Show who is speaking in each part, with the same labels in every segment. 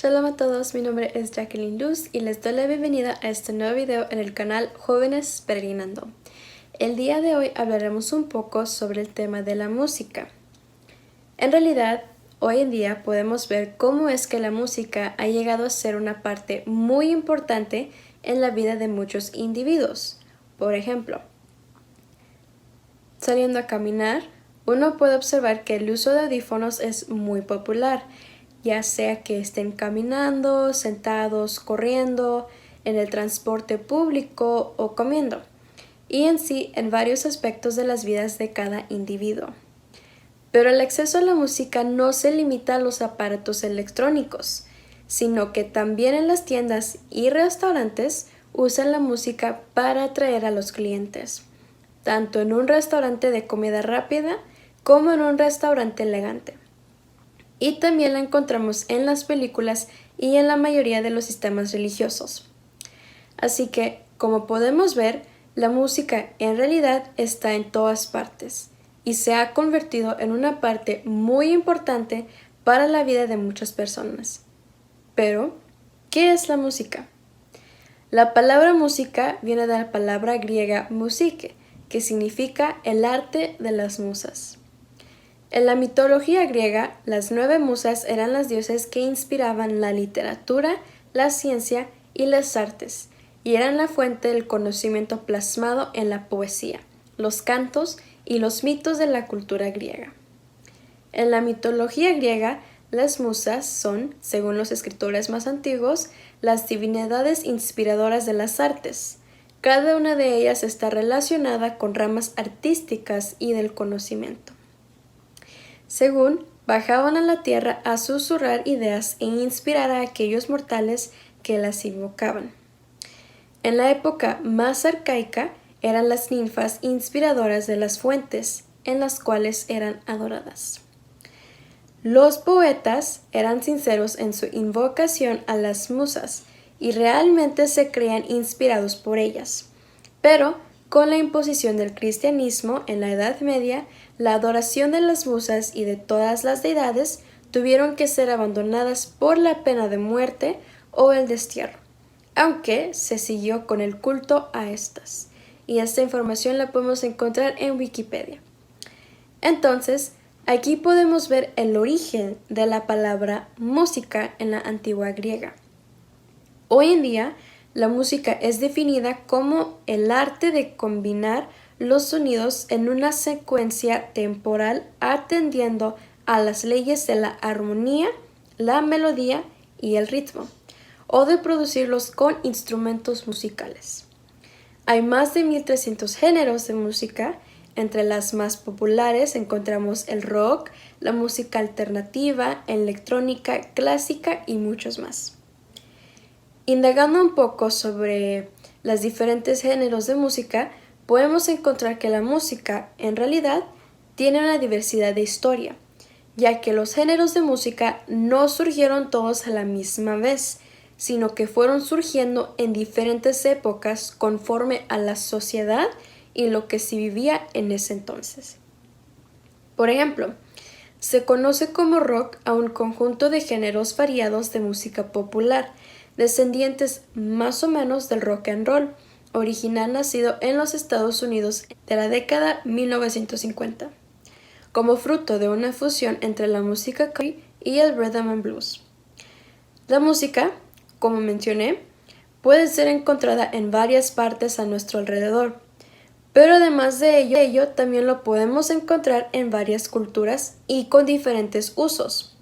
Speaker 1: Shalom a todos, mi nombre es Jacqueline Luz y les doy la bienvenida a este nuevo video en el canal Jóvenes Peregrinando. El día de hoy hablaremos un poco sobre el tema de la música. En realidad, hoy en día podemos ver cómo es que la música ha llegado a ser una parte muy importante en la vida de muchos individuos. Por ejemplo, saliendo a caminar, uno puede observar que el uso de audífonos es muy popular, ya sea que estén caminando, sentados, corriendo, en el transporte público o comiendo, y en sí en varios aspectos de las vidas de cada individuo. Pero el acceso a la música no se limita a los aparatos electrónicos, sino que también en las tiendas y restaurantes usan la música para atraer a los clientes, tanto en un restaurante de comida rápida como en un restaurante elegante. Y también la encontramos en las películas y en la mayoría de los sistemas religiosos. Así que, como podemos ver, la música en realidad está en todas partes y se ha convertido en una parte muy importante para la vida de muchas personas. Pero, ¿qué es la música? La palabra música viene de la palabra griega musike, que significa el arte de las musas. En la mitología griega, las 9 musas eran las diosas que inspiraban la literatura, la ciencia y las artes, y eran la fuente del conocimiento plasmado en la poesía, los cantos y los mitos de la cultura griega. En la mitología griega, las musas son, según los escritores más antiguos, las divinidades inspiradoras de las artes. Cada una de ellas está relacionada con ramas artísticas y del conocimiento. Según, bajaban a la tierra a susurrar ideas e inspirar a aquellos mortales que las invocaban. En la época más arcaica eran las ninfas inspiradoras de las fuentes, en las cuales eran adoradas. Los poetas eran sinceros en su invocación a las musas y realmente se creían inspirados por ellas. Pero, con la imposición del cristianismo en la Edad Media, la adoración de las musas y de todas las deidades tuvieron que ser abandonadas por la pena de muerte o el destierro, aunque se siguió con el culto a estas. Y esta información la podemos encontrar en Wikipedia. Entonces, aquí podemos ver el origen de la palabra música en la antigua griega. Hoy en día, la música es definida como el arte de combinar los sonidos en una secuencia temporal atendiendo a las leyes de la armonía, la melodía y el ritmo, o de producirlos con instrumentos musicales. Hay más de 1300 géneros de música. Entre las más populares encontramos el rock, la música alternativa, electrónica, clásica y muchos más. Indagando un poco sobre los diferentes géneros de música, podemos encontrar que la música, en realidad, tiene una diversidad de historia, ya que los géneros de música no surgieron todos a la misma vez, sino que fueron surgiendo en diferentes épocas conforme a la sociedad y lo que se vivía en ese entonces. Por ejemplo, se conoce como rock a un conjunto de géneros variados de música popular, descendientes más o menos del rock and roll, original nacido en los Estados Unidos de la década 1950, como fruto de una fusión entre la música country y el rhythm and blues. La música, como mencioné, puede ser encontrada en varias partes a nuestro alrededor, pero además de ello también lo podemos encontrar en varias culturas y con diferentes usos.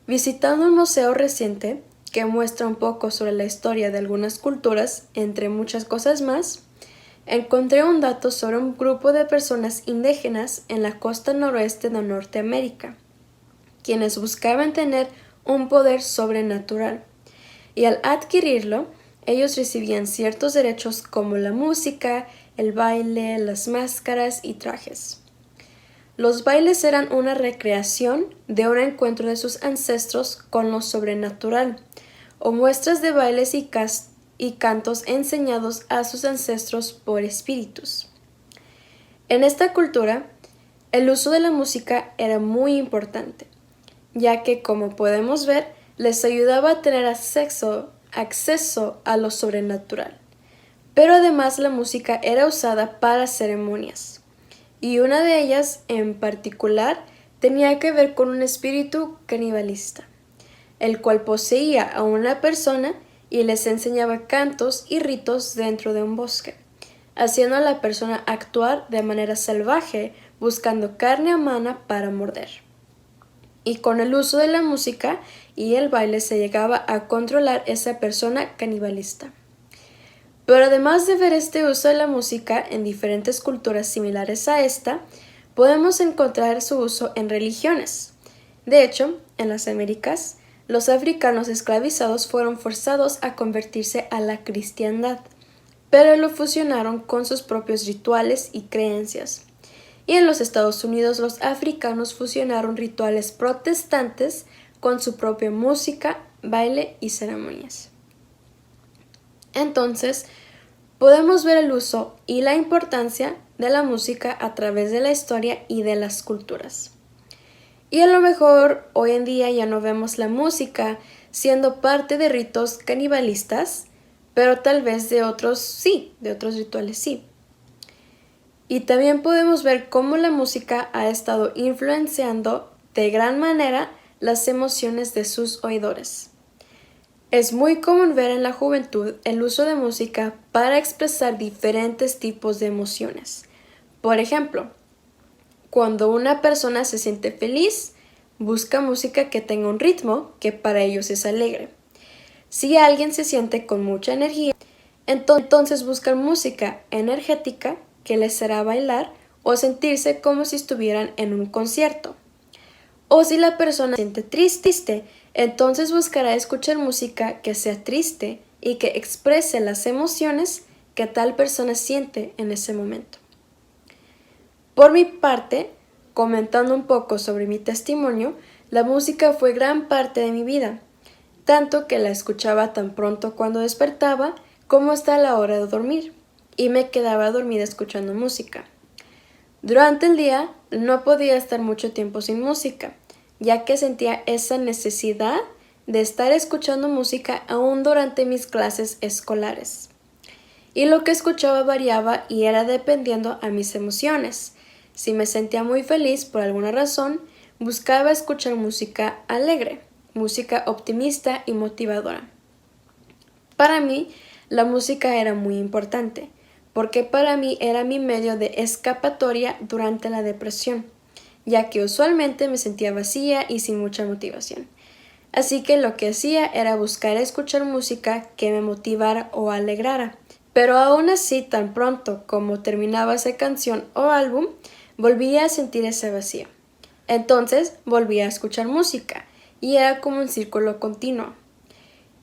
Speaker 1: Visitando un museo reciente, que muestra un poco sobre la historia de algunas culturas, entre muchas cosas más, encontré un dato sobre un grupo de personas indígenas en la costa noroeste de Norteamérica, quienes buscaban tener un poder sobrenatural, y al adquirirlo, ellos recibían ciertos derechos como la música, el baile, las máscaras y trajes. Los bailes eran una recreación de un encuentro de sus ancestros con lo sobrenatural, o muestras de bailes y cantos enseñados a sus ancestros por espíritus. En esta cultura, el uso de la música era muy importante, ya que, como podemos ver, les ayudaba a tener acceso a lo sobrenatural. Pero además la música era usada para ceremonias, y una de ellas en particular tenía que ver con un espíritu canibalista, el cual poseía a una persona y les enseñaba cantos y ritos dentro de un bosque, haciendo a la persona actuar de manera salvaje, buscando carne humana para morder. Y con el uso de la música y el baile se llegaba a controlar esa persona canibalista. Pero además de ver este uso de la música en diferentes culturas similares a esta, podemos encontrar su uso en religiones. De hecho, en las Américas, los africanos esclavizados fueron forzados a convertirse a la cristiandad, pero lo fusionaron con sus propios rituales y creencias. Y en los Estados Unidos los africanos fusionaron rituales protestantes con su propia música, baile y ceremonias. Entonces, podemos ver el uso y la importancia de la música a través de la historia y de las culturas. Y a lo mejor hoy en día ya no vemos la música siendo parte de ritos canibalistas, pero tal vez de otros rituales sí. Y también podemos ver cómo la música ha estado influenciando de gran manera las emociones de sus oidores. Es muy común ver en la juventud el uso de música para expresar diferentes tipos de emociones. Por ejemplo, cuando una persona se siente feliz, busca música que tenga un ritmo que para ellos es alegre. Si alguien se siente con mucha energía, entonces buscan música energética que les hará bailar o sentirse como si estuvieran en un concierto. O si la persona se siente triste, entonces buscará escuchar música que sea triste y que exprese las emociones que tal persona siente en ese momento. Por mi parte, comentando un poco sobre mi testimonio, la música fue gran parte de mi vida, tanto que la escuchaba tan pronto cuando despertaba como hasta la hora de dormir, y me quedaba dormida escuchando música. Durante el día no podía estar mucho tiempo sin música, ya que sentía esa necesidad de estar escuchando música aún durante mis clases escolares. Y lo que escuchaba variaba y era dependiendo a mis emociones. Si me sentía muy feliz por alguna razón, buscaba escuchar música alegre, música optimista y motivadora. Para mí, la música era muy importante, porque para mí era mi medio de escapatoria durante la depresión, ya que usualmente me sentía vacía y sin mucha motivación. Así que lo que hacía era buscar escuchar música que me motivara o alegrara. Pero aún así, tan pronto como terminaba esa canción o álbum, volvía a sentir ese vacío. Entonces volvía a escuchar música, y era como un círculo continuo.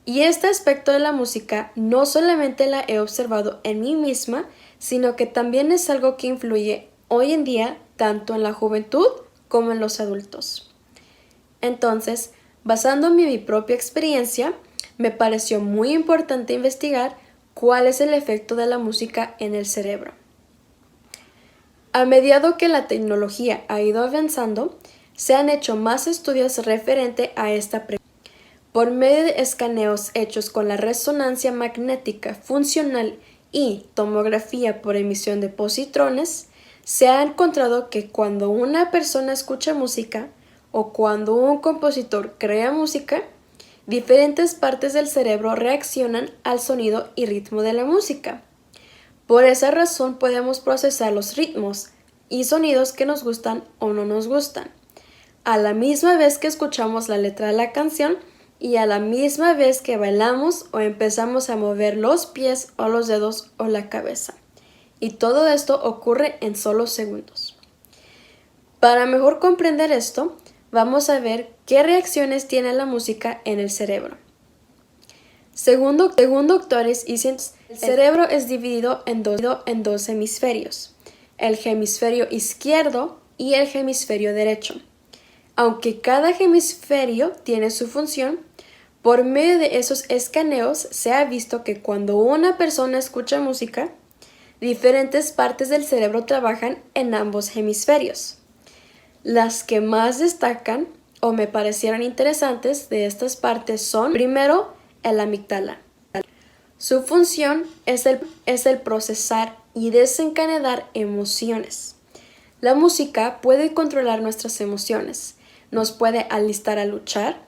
Speaker 1: Y este aspecto de la música no solamente la he observado en mí misma, sino que también es algo que influye hoy en día tanto en la juventud como en los adultos. Entonces, basándome en mi propia experiencia, me pareció muy importante investigar cuál es el efecto de la música en el cerebro. A medida que la tecnología ha ido avanzando, se han hecho más estudios referente a esta pregunta. Por medio de escaneos hechos con la resonancia magnética funcional y tomografía por emisión de positrones, se ha encontrado que cuando una persona escucha música o cuando un compositor crea música, diferentes partes del cerebro reaccionan al sonido y ritmo de la música. Por esa razón podemos procesar los ritmos y sonidos que nos gustan o no nos gustan, a la misma vez que escuchamos la letra de la canción y a la misma vez que bailamos o empezamos a mover los pies o los dedos o la cabeza. Y todo esto ocurre en solo segundos. Para mejor comprender esto, vamos a ver qué reacciones tiene la música en el cerebro. Según doctores y científicos, el cerebro es dividido en dos hemisferios, el hemisferio izquierdo y el hemisferio derecho. Aunque cada hemisferio tiene su función, por medio de esos escaneos se ha visto que cuando una persona escucha música, diferentes partes del cerebro trabajan en ambos hemisferios. Las que más destacan o me parecieron interesantes de estas partes son, primero, el amígdala. Su función es el procesar y desencadenar emociones. La música puede controlar nuestras emociones, nos puede alistar a luchar,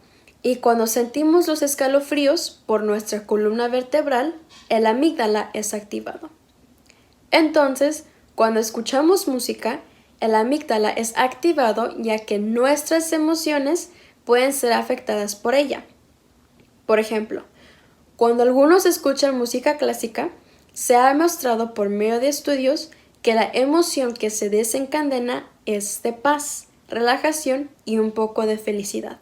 Speaker 1: y cuando sentimos los escalofríos por nuestra columna vertebral, el amígdala es activado. Entonces, cuando escuchamos música, el amígdala es activado ya que nuestras emociones pueden ser afectadas por ella. Por ejemplo, cuando algunos escuchan música clásica, se ha demostrado por medio de estudios que la emoción que se desencadena es de paz, relajación y un poco de felicidad.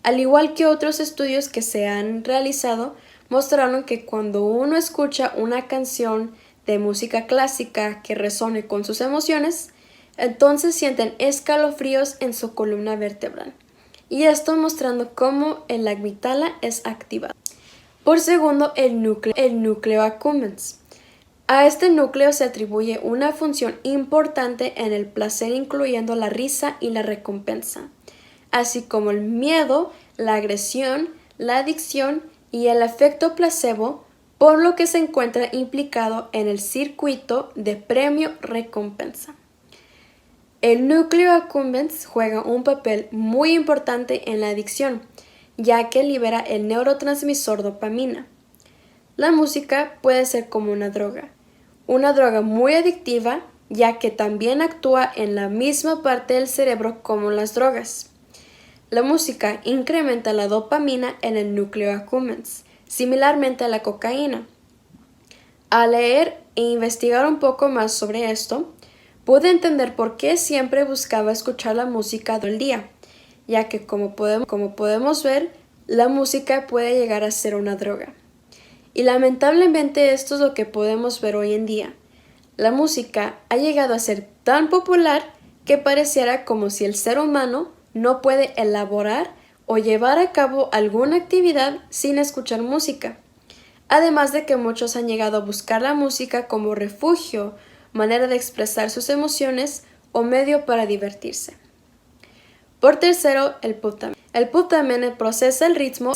Speaker 1: Al igual que otros estudios que se han realizado, mostraron que cuando uno escucha una canción de música clásica que resone con sus emociones, entonces sienten escalofríos en su columna vertebral. Y esto mostrando cómo el amígdala es activado. Por segundo, el núcleo accumbens. A este núcleo se atribuye una función importante en el placer, incluyendo la risa y la recompensa, así como el miedo, la agresión, la adicción y el efecto placebo, por lo que se encuentra implicado en el circuito de premio-recompensa. El núcleo accumbens juega un papel muy importante en la adicción, ya que libera el neurotransmisor dopamina. La música puede ser como una droga muy adictiva, ya que también actúa en la misma parte del cerebro como las drogas. La música incrementa la dopamina en el núcleo accumbens, similarmente a la cocaína. Al leer e investigar un poco más sobre esto, pude entender por qué siempre buscaba escuchar la música todo el día, ya que como podemos ver, la música puede llegar a ser una droga. Y lamentablemente esto es lo que podemos ver hoy en día. La música ha llegado a ser tan popular que pareciera como si el ser humano no puede elaborar o llevar a cabo alguna actividad sin escuchar música. Además de que muchos han llegado a buscar la música como refugio, manera de expresar sus emociones o medio para divertirse. Por tercero, el putamen. El putamen procesa el ritmo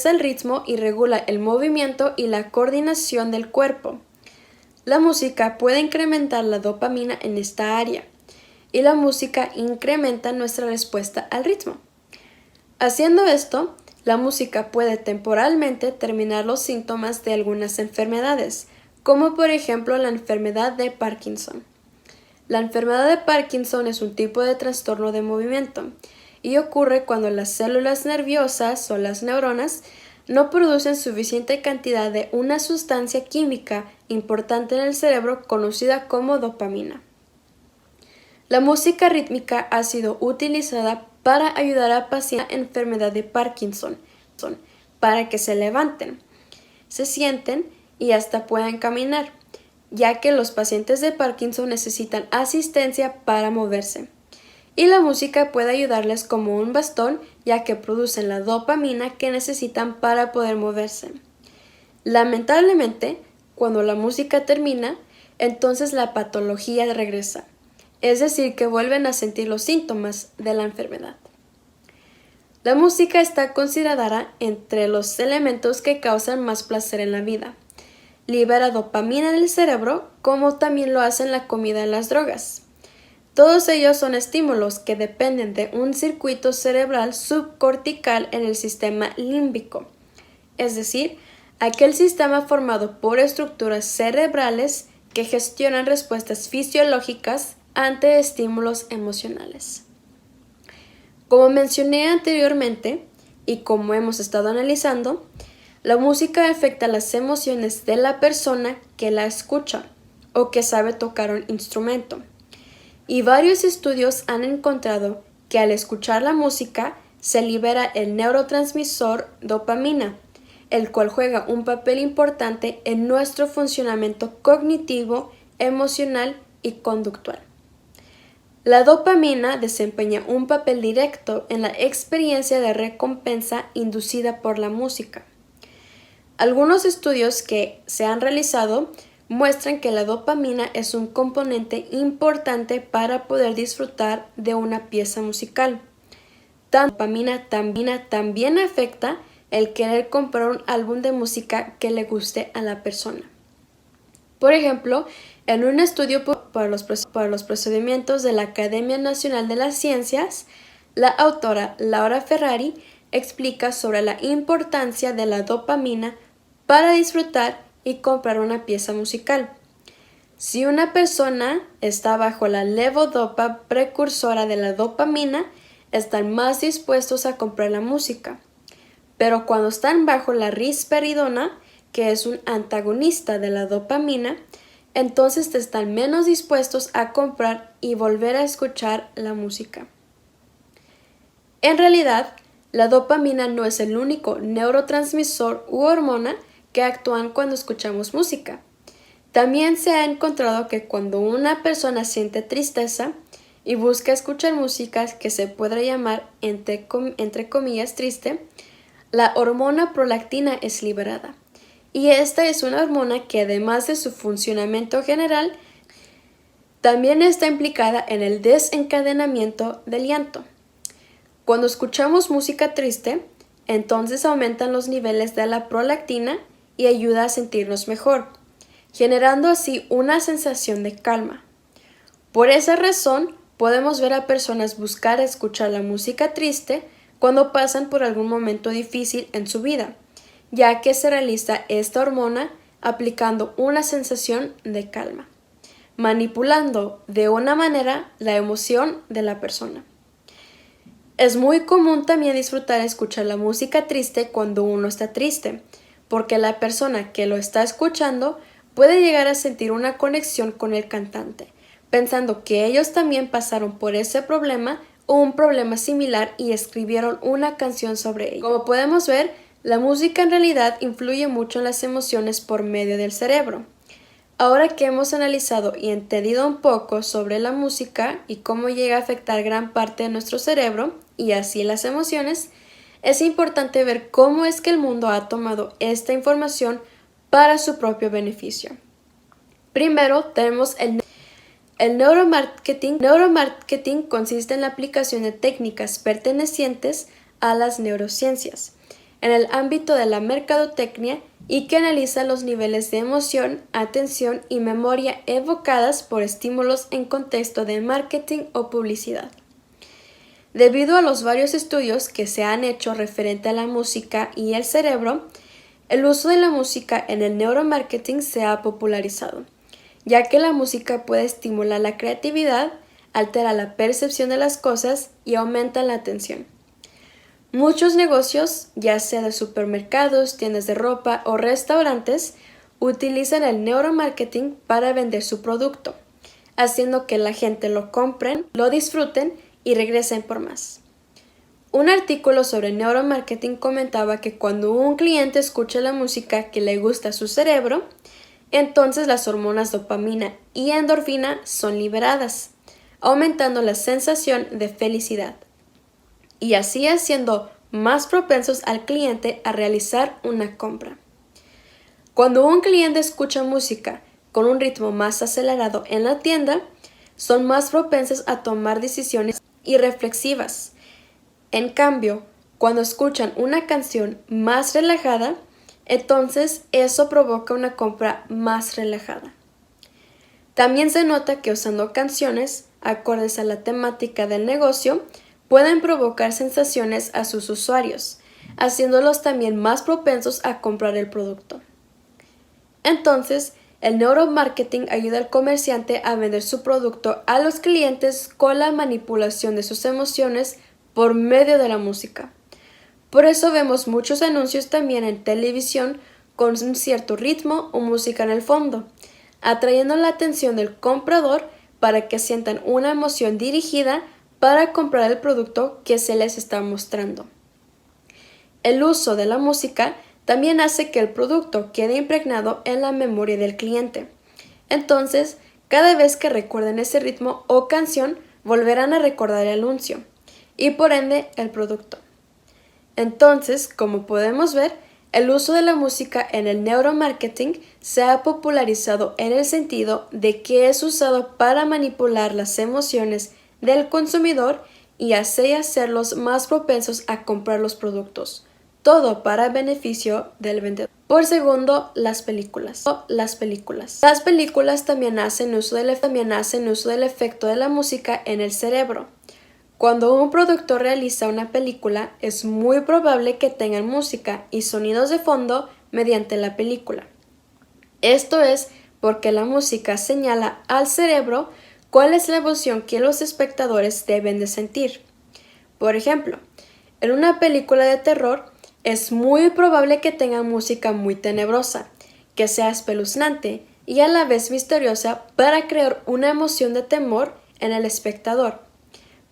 Speaker 1: y regula el movimiento y la coordinación del cuerpo. La música puede incrementar la dopamina en esta área, y la música incrementa nuestra respuesta al ritmo. Haciendo esto, la música puede temporalmente terminar los síntomas de algunas enfermedades, como por ejemplo la enfermedad de Parkinson. La enfermedad de Parkinson es un tipo de trastorno de movimiento y ocurre cuando las células nerviosas o las neuronas no producen suficiente cantidad de una sustancia química importante en el cerebro conocida como dopamina. La música rítmica ha sido utilizada para ayudar a pacientes con la enfermedad de Parkinson, para que se levanten, se sienten y hasta puedan caminar, ya que los pacientes de Parkinson necesitan asistencia para moverse. Y la música puede ayudarles como un bastón, ya que producen la dopamina que necesitan para poder moverse. Lamentablemente, cuando la música termina, entonces la patología regresa, es decir, que vuelven a sentir los síntomas de la enfermedad. La música está considerada entre los elementos que causan más placer en la vida. Libera dopamina en el cerebro, como también lo hacen la comida y las drogas. Todos ellos son estímulos que dependen de un circuito cerebral subcortical en el sistema límbico, es decir, aquel sistema formado por estructuras cerebrales que gestionan respuestas fisiológicas ante estímulos emocionales. Como mencioné anteriormente, y como hemos estado analizando, la música afecta las emociones de la persona que la escucha o que sabe tocar un instrumento. Y varios estudios han encontrado que al escuchar la música se libera el neurotransmisor dopamina, el cual juega un papel importante en nuestro funcionamiento cognitivo, emocional y conductual. La dopamina desempeña un papel directo en la experiencia de recompensa inducida por la música. Algunos estudios que se han realizado muestran que la dopamina es un componente importante para poder disfrutar de una pieza musical. dopamina también afecta el querer comprar un álbum de música que le guste a la persona. Por ejemplo, en un estudio para los procedimientos de la Academia Nacional de las Ciencias, la autora Laura Ferrari explica sobre la importancia de la dopamina para disfrutar y comprar una pieza musical. Si una persona está bajo la levodopa precursora de la dopamina, están más dispuestos a comprar la música. Pero cuando están bajo la risperidona, que es un antagonista de la dopamina, entonces están menos dispuestos a comprar y volver a escuchar la música. En realidad, la dopamina no es el único neurotransmisor u hormona que actúan cuando escuchamos música. También se ha encontrado que cuando una persona siente tristeza y busca escuchar música que se puede llamar entre comillas triste, la hormona prolactina es liberada. Y esta es una hormona que además de su funcionamiento general, también está implicada en el desencadenamiento del llanto. Cuando escuchamos música triste, entonces aumentan los niveles de la prolactina y ayuda a sentirnos mejor, generando así una sensación de calma. Por esa razón, podemos ver a personas buscar escuchar la música triste cuando pasan por algún momento difícil en su vida, ya que se realiza esta hormona aplicando una sensación de calma, manipulando de una manera la emoción de la persona. Es muy común también disfrutar escuchar la música triste cuando uno está triste, porque la persona que lo está escuchando puede llegar a sentir una conexión con el cantante, pensando que ellos también pasaron por ese problema o un problema similar y escribieron una canción sobre ello. Como podemos ver, la música en realidad influye mucho en las emociones por medio del cerebro. Ahora que hemos analizado y entendido un poco sobre la música y cómo llega a afectar gran parte de nuestro cerebro y así las emociones, es importante ver cómo es que el mundo ha tomado esta información para su propio beneficio. Primero tenemos el neuromarketing. Neuromarketing consiste en la aplicación de técnicas pertenecientes a las neurociencias en el ámbito de la mercadotecnia y que analiza los niveles de emoción, atención y memoria evocadas por estímulos en contexto de marketing o publicidad. Debido a los varios estudios que se han hecho referente a la música y el cerebro, el uso de la música en el neuromarketing se ha popularizado, ya que la música puede estimular la creatividad, altera la percepción de las cosas y aumenta la atención. Muchos negocios, ya sea de supermercados, tiendas de ropa o restaurantes, utilizan el neuromarketing para vender su producto, haciendo que la gente lo compren, lo disfruten y regresen por más. Un artículo sobre neuromarketing comentaba que cuando un cliente escucha la música que le gusta a su cerebro, entonces las hormonas dopamina y endorfina son liberadas, aumentando la sensación de felicidad y así haciendo más propensos al cliente a realizar una compra. Cuando un cliente escucha música con un ritmo más acelerado en la tienda, son más propensos a tomar decisiones irreflexivas. En cambio, cuando escuchan una canción más relajada, entonces eso provoca una compra más relajada. También se nota que usando canciones acordes a la temática del negocio pueden provocar sensaciones a sus usuarios, haciéndolos también más propensos a comprar el producto. Entonces, el neuromarketing ayuda al comerciante a vender su producto a los clientes con la manipulación de sus emociones por medio de la música. Por eso vemos muchos anuncios también en televisión con un cierto ritmo o música en el fondo, atrayendo la atención del comprador para que sientan una emoción dirigida para comprar el producto que se les está mostrando. El uso de la música también hace que el producto quede impregnado en la memoria del cliente. Entonces, cada vez que recuerden ese ritmo o canción, volverán a recordar el anuncio y por ende el producto. Entonces, como podemos ver, el uso de la música en el neuromarketing se ha popularizado en el sentido de que es usado para manipular las emociones del consumidor y así hacerlos más propensos a comprar los productos. Todo para beneficio del vendedor. Por segundo, las películas. Las películas también hacen uso del efecto de la música en el cerebro. Cuando un productor realiza una película, es muy probable que tengan música y sonidos de fondo mediante la película. Esto es porque la música señala al cerebro cuál es la emoción que los espectadores deben de sentir. Por ejemplo, en una película de terror es muy probable que tenga música muy tenebrosa, que sea espeluznante y a la vez misteriosa para crear una emoción de temor en el espectador.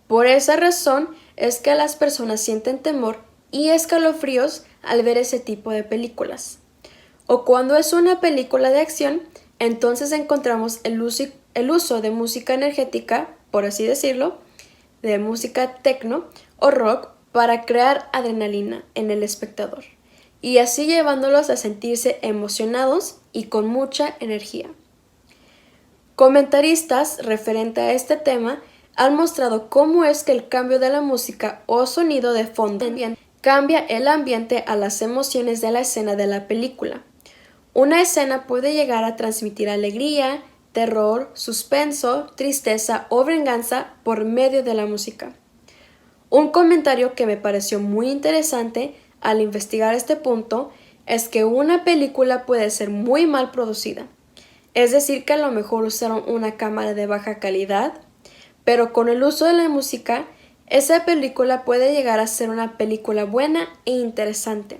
Speaker 1: Por esa razón es que las personas sienten temor y escalofríos al ver ese tipo de películas. O cuando es una película de acción, entonces encontramos el uso de música energética, por así decirlo, de música techno o rock para crear adrenalina en el espectador y así llevándolos a sentirse emocionados y con mucha energía. Comentaristas referente a este tema han mostrado cómo es que el cambio de la música o sonido de fondo cambia el ambiente a las emociones de la escena de la película. Una escena puede llegar a transmitir alegría, terror, suspenso, tristeza o venganza por medio de la música. Un comentario que me pareció muy interesante al investigar este punto es que una película puede ser muy mal producida. Es decir, que a lo mejor usaron una cámara de baja calidad, pero con el uso de la música, esa película puede llegar a ser una película buena e interesante,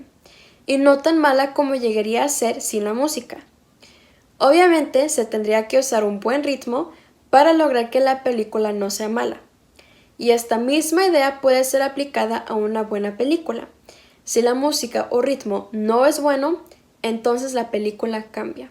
Speaker 1: y no tan mala como llegaría a ser sin la música. Obviamente se tendría que usar un buen ritmo para lograr que la película no sea mala. Y esta misma idea puede ser aplicada a una buena película. Si la música o ritmo no es bueno, entonces la película cambia.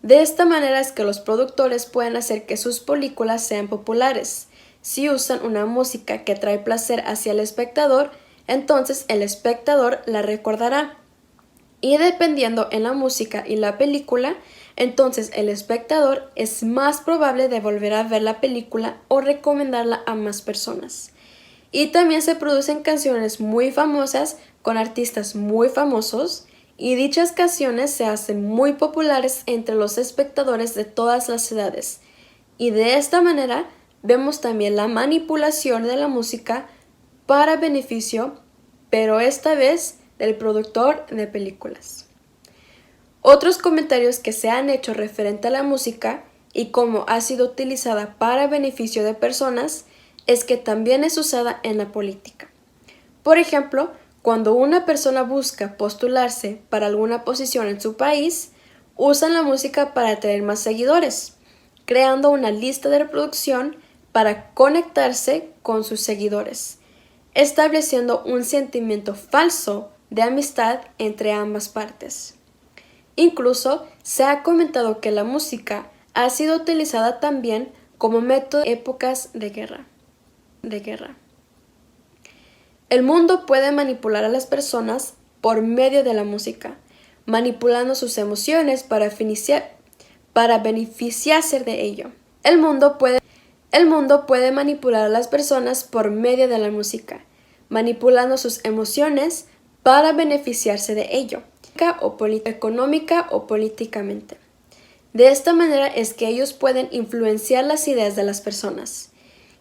Speaker 1: De esta manera es que los productores pueden hacer que sus películas sean populares. Si usan una música que trae placer hacia el espectador, entonces el espectador la recordará. Y dependiendo en la música y la película, entonces el espectador es más probable de volver a ver la película o recomendarla a más personas. Y también se producen canciones muy famosas con artistas muy famosos y dichas canciones se hacen muy populares entre los espectadores de todas las edades. Y de esta manera vemos también la manipulación de la música para beneficio, pero esta vez del productor de películas. Otros comentarios que se han hecho referente a la música y cómo ha sido utilizada para beneficio de personas es que también es usada en la política. Por ejemplo, cuando una persona busca postularse para alguna posición en su país, usan la música para atraer más seguidores, creando una lista de reproducción para conectarse con sus seguidores, estableciendo un sentimiento falso de amistad entre ambas partes. Incluso se ha comentado que la música ha sido utilizada también como método en épocas de guerra. El mundo puede manipular a las personas por medio de la música, manipulando sus emociones para beneficiarse de ello. El mundo puede manipular a las personas por medio de la música, manipulando sus emociones para beneficiarse de ello, económica o políticamente. De esta manera es que ellos pueden influenciar las ideas de las personas.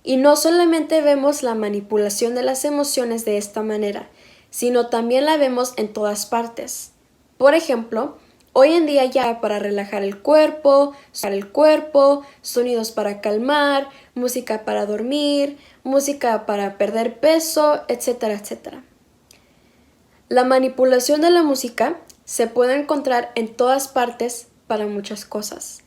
Speaker 1: Y no solamente vemos la manipulación de las emociones de esta manera, sino también la vemos en todas partes. Por ejemplo, hoy en día ya para relajar el cuerpo, sonidos para calmar, música para dormir, música para perder peso, etcétera, etcétera. La manipulación de la música se puede encontrar en todas partes para muchas cosas.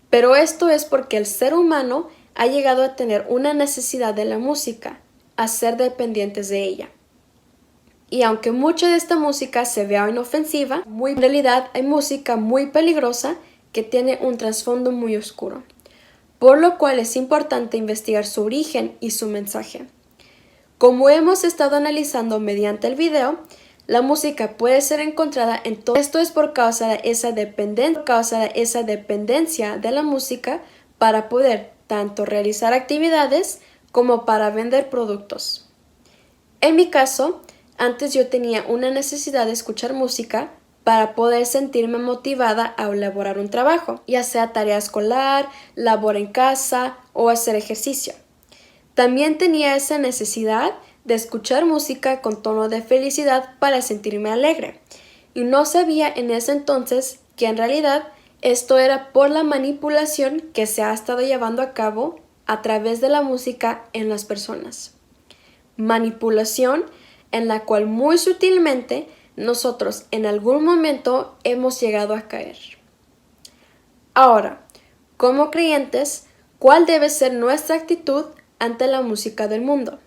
Speaker 1: Pero esto es porque el ser humano ha llegado a tener una necesidad de la música, a ser dependientes de ella. Y aunque mucha de esta música se vea inofensiva, en realidad hay música muy peligrosa que tiene un trasfondo muy oscuro, por lo cual es importante investigar su origen y su mensaje. Como hemos estado analizando mediante el video, la música puede ser encontrada en todo. Esto es por causa de esa dependencia de la música para poder tanto realizar actividades como para vender productos. En mi caso, antes yo tenía una necesidad de escuchar música para poder sentirme motivada a elaborar un trabajo, ya sea tarea escolar, labor en casa o hacer ejercicio. También tenía esa necesidad de escuchar música con tono de felicidad para sentirme alegre, y no sabía en ese entonces que en realidad esto era por la manipulación que se ha estado llevando a cabo a través de la música en las personas. Manipulación en la cual muy sutilmente nosotros en algún momento hemos llegado a caer. Ahora, como creyentes, ¿cuál debe ser nuestra actitud ante la música del mundo?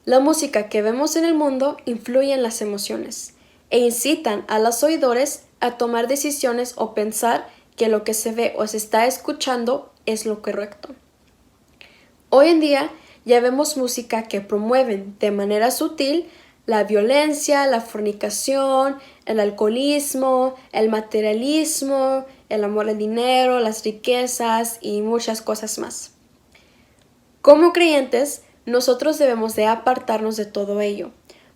Speaker 1: La música que vemos en el mundo influye en las emociones e incitan a los oidores a tomar decisiones o pensar que lo que se ve o se está escuchando es lo correcto. Hoy en día ya vemos música que promueven de manera sutil la violencia, la fornicación, el alcoholismo, el materialismo, el amor al dinero, las riquezas y muchas cosas más. Como creyentes, nosotros debemos de apartarnos de todo ello,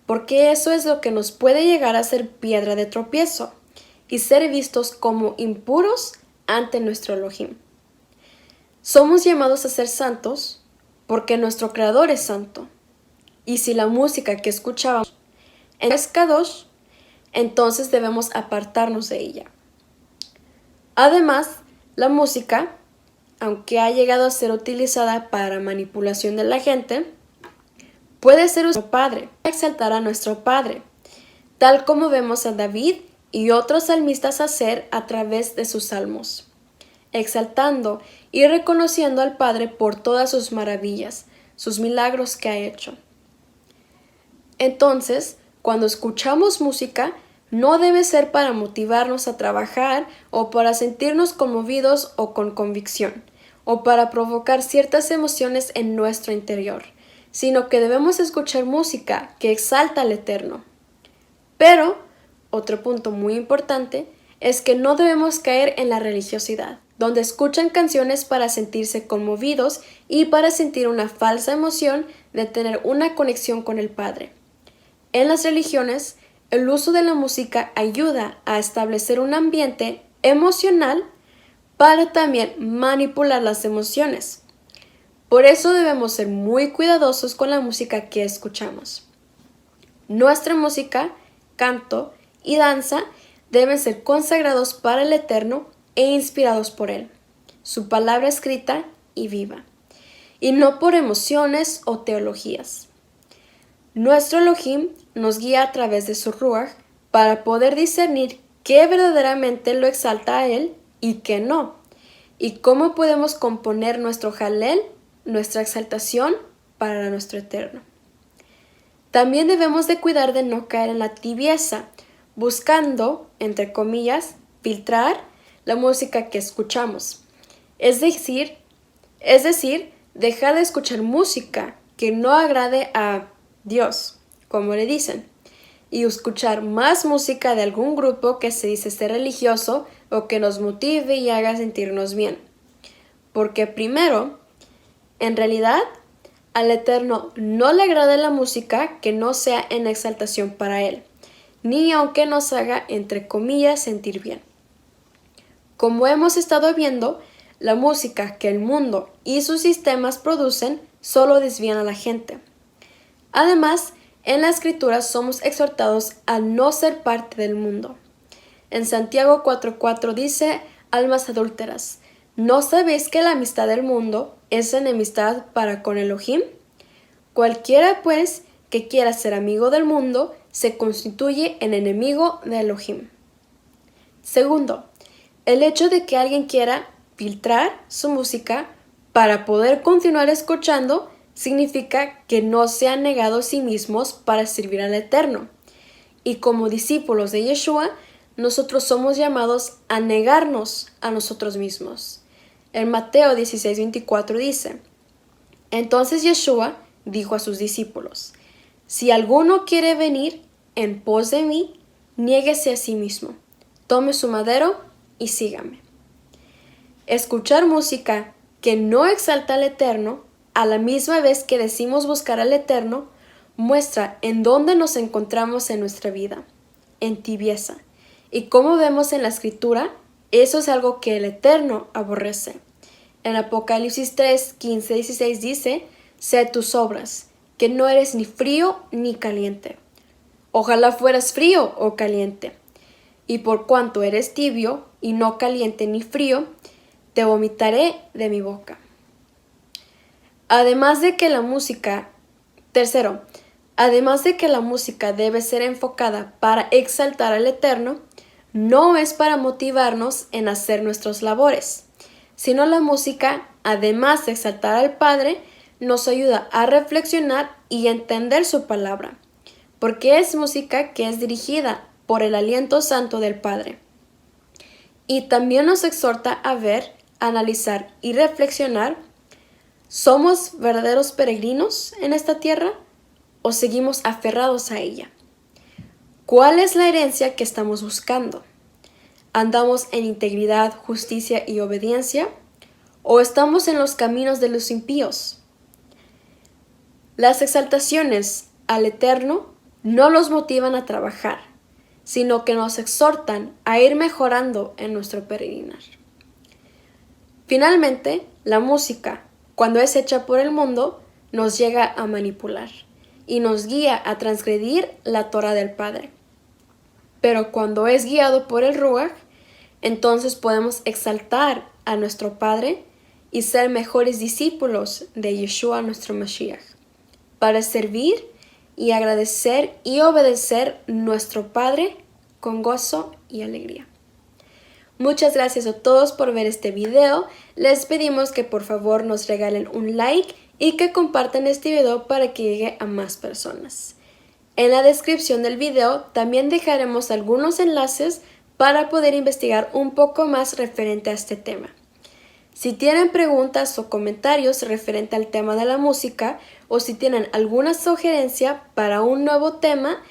Speaker 1: porque eso es lo que nos puede llegar a ser piedra de tropiezo y ser vistos como impuros ante nuestro Elohim. Somos llamados a ser santos porque nuestro Creador es santo. Y si la música que escuchábamos es Kadosh, entonces debemos apartarnos de ella. Además, la música, aunque ha llegado a ser utilizada para manipulación de la gente, puede ser usada por nuestro Padre, exaltar a nuestro Padre, tal como vemos a David y otros salmistas hacer a través de sus salmos, exaltando y reconociendo al Padre por todas sus maravillas, sus milagros que ha hecho. Entonces, cuando escuchamos música, no debe ser para motivarnos a trabajar o para sentirnos conmovidos o con convicción, o para provocar ciertas emociones en nuestro interior, sino que debemos escuchar música que exalta al Eterno. Pero, otro punto muy importante es que no debemos caer en la religiosidad, donde escuchan canciones para sentirse conmovidos y para sentir una falsa emoción de tener una conexión con el Padre. En las religiones, el uso de la música ayuda a establecer un ambiente emocional para también manipular las emociones. Por eso debemos ser muy cuidadosos con la música que escuchamos. Nuestra música, canto y danza deben ser consagrados para el Eterno e inspirados por Él, su palabra escrita y viva, y no por emociones o teologías. Nuestro Elohim nos guía a través de su Ruach para poder discernir qué verdaderamente lo exalta a Él y qué no, y cómo podemos componer nuestro Halel, nuestra exaltación, para nuestro Eterno. También debemos de cuidar de no caer en la tibieza, buscando, entre comillas, filtrar la música que escuchamos. Es decir, dejar de escuchar música que no agrade a Dios, como le dicen, y escuchar más música de algún grupo que se dice ser religioso o que nos motive y haga sentirnos bien. Porque primero, en realidad, al Eterno no le agrada la música que no sea en exaltación para Él, ni aunque nos haga, entre comillas, sentir bien. Como hemos estado viendo, la música que el mundo y sus sistemas producen solo desvían a la gente. Además, en la Escritura somos exhortados a no ser parte del mundo. En Santiago 4:4 dice, almas adúlteras, ¿no sabéis que la amistad del mundo es enemistad para con Elohim? Cualquiera, pues, que quiera ser amigo del mundo, se constituye en enemigo de Elohim. Segundo, el hecho de que alguien quiera filtrar su música para poder continuar escuchando significa que no se han negado a sí mismos para servir al Eterno. Y como discípulos de Yeshua, nosotros somos llamados a negarnos a nosotros mismos. En Mateo 16:24 dice, entonces Yeshua dijo a sus discípulos, si alguno quiere venir en pos de mí, niéguese a sí mismo, tome su madero y sígame. Escuchar música que no exalta al Eterno a la misma vez que decimos buscar al Eterno, muestra en dónde nos encontramos en nuestra vida, en tibieza. Y como vemos en la Escritura, eso es algo que el Eterno aborrece. En Apocalipsis 3, 15, 16 dice, sé tus obras, que no eres ni frío ni caliente. Ojalá fueras frío o caliente. Y por cuanto eres tibio y no caliente ni frío, te vomitaré de mi boca. Además de que la música debe ser enfocada para exaltar al Eterno, no es para motivarnos en hacer nuestras labores, sino la música, además de exaltar al Padre, nos ayuda a reflexionar y entender su palabra, porque es música que es dirigida por el aliento santo del Padre. Y también nos exhorta a ver, analizar y reflexionar, ¿somos verdaderos peregrinos en esta tierra o seguimos aferrados a ella? ¿Cuál es la herencia que estamos buscando? ¿Andamos en integridad, justicia y obediencia? ¿O estamos en los caminos de los impíos? Las exaltaciones al Eterno no los motivan a trabajar, sino que nos exhortan a ir mejorando en nuestro peregrinar. Finalmente, la música, cuando es hecha por el mundo, nos llega a manipular y nos guía a transgredir la Torá del Padre. Pero cuando es guiado por el Ruach, entonces podemos exaltar a nuestro Padre y ser mejores discípulos de Yeshua, nuestro Mashiach, para servir y agradecer y obedecer nuestro Padre con gozo y alegría. Muchas gracias a todos por ver este video. Les pedimos que por favor nos regalen un like y que compartan este video para que llegue a más personas. En la descripción del video también dejaremos algunos enlaces para poder investigar un poco más referente a este tema. Si tienen preguntas o comentarios referente al tema de la música o si tienen alguna sugerencia para un nuevo tema,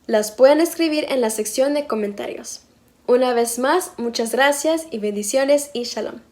Speaker 1: las pueden escribir en la sección de comentarios. Una vez más, muchas gracias y bendiciones y shalom.